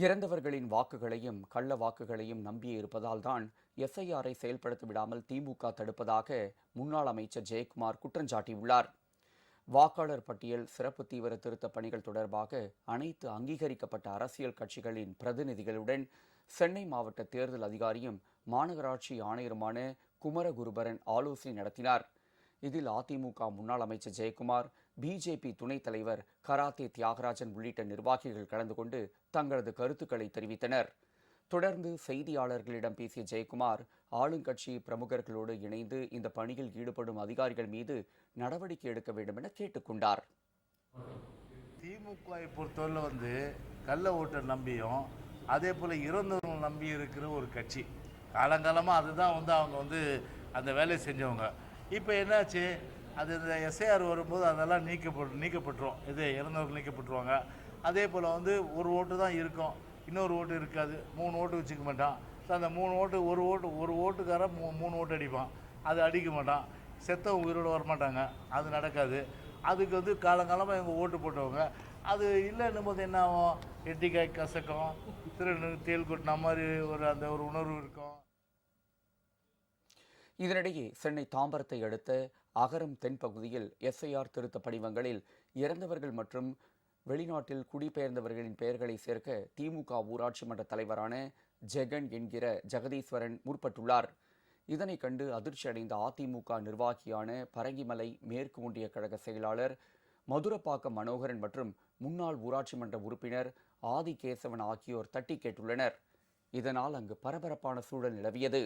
இறந்தவர்களின் வாக்குகளையும் கள்ள வாக்குகளையும் நம்பியே இருப்பதால் தான் எஸ்ஐஆரை செயல்படுத்த விடாமல் திமுக தடுப்பதாக முன்னாள் அமைச்சர் ஜெயக்குமார் குற்றஞ்சாட்டியுள்ளார். வாக்காளர் பட்டியல் சிறப்பு தீவிர திருத்த பணிகள் தொடர்பாக அனைத்து அங்கீகரிக்கப்பட்ட அரசியல் கட்சிகளின் பிரதிநிதிகளுடன் சென்னை மாவட்ட தேர்தல் அதிகாரியும் மாநகராட்சி ஆணையருமான குமரகுருபரன் ஆலோசனை நடத்தினார். இதில் அதிமுக முன்னாள் அமைச்சர் ஜெயக்குமார், பிஜேபி துணைத் தலைவர் கராத்தே தியாகராஜன் உள்ளிட்ட நிர்வாகிகள் கலந்து கொண்டு தங்களது கருத்துக்களை தெரிவித்தனர். தொடர்ந்து செய்தியாளர்களிடம் பேசிய ஜெயக்குமார், ஆளுங்கட்சி பிரமுகர்களோடு இணைந்து இந்த பணியில் ஈடுபடும் அதிகாரிகள் மீது நடவடிக்கை எடுக்க வேண்டும் என கேட்டுக்கொண்டார். திமுகவை பொறுத்தவரை கள்ள ஓட்டை நம்பியும் அதே போல இறந்தவர்கள் நம்பி இருக்கிற ஒரு கட்சி. காலங்காலமாக அதுதான் அவங்க அந்த வேலையை செஞ்சவங்க. இப்போ என்னாச்சு, அது இந்த எஸ்ஐஆர் வரும்போது அதெல்லாம் நீக்கப்பட்டுரும். இது இறந்தவர்கள் நீக்கப்பட்டுருவாங்க. அதே போல் ஒரு ஓட்டு தான் இருக்கும், இன்னொரு ஓட்டு இருக்காது. 3 ஓட்டு வச்சுக்க மாட்டான். அந்த 3 ஓட்டு ஒரு ஓட்டுக்காரன் 3 ஓட்டு அடிப்பான். அது அடிக்க மாட்டான். செத்தவங்க உயிரோடு வரமாட்டாங்க. அது நடக்காது. அதுக்கு காலங்காலமாக இவங்க ஓட்டு போட்டவங்க. அது இல்லைன்னும் போது என்ன ஆகும், எட்டிக்காய் கசக்கம், தேல் கொட்டின மாதிரி ஒரு உணர்வு இருக்கும். இதனிடையே சென்னை தாம்பரத்தை அடுத்த அகரம் தென் பகுதியில் எஸ்ஐஆர் திருத்த படிவங்களில் இறந்தவர்கள் மற்றும் வெளிநாட்டில் குடிபெயர்ந்தவர்களின் பெயர்களை சேர்க்க திமுக ஊராட்சி மன்ற தலைவரான ஜெகன் என்கிற ஜெகதீஸ்வரன் முற்பட்டுள்ளார். இதனை கண்டு அதிர்ச்சி அடைந்த அதிமுக நிர்வாகியான பரங்கிமலை மேற்கு ஒன்றிய கழக செயலாளர் மதுரப்பாக்கம் மனோகரன் மற்றும் முன்னாள் ஊராட்சி மன்ற உறுப்பினர் ஆதிகேசவன் ஆகியோர் தட்டி கேட்டுள்ளனர். இதனால் அங்கு பரபரப்பான சூழல் நிலவியது.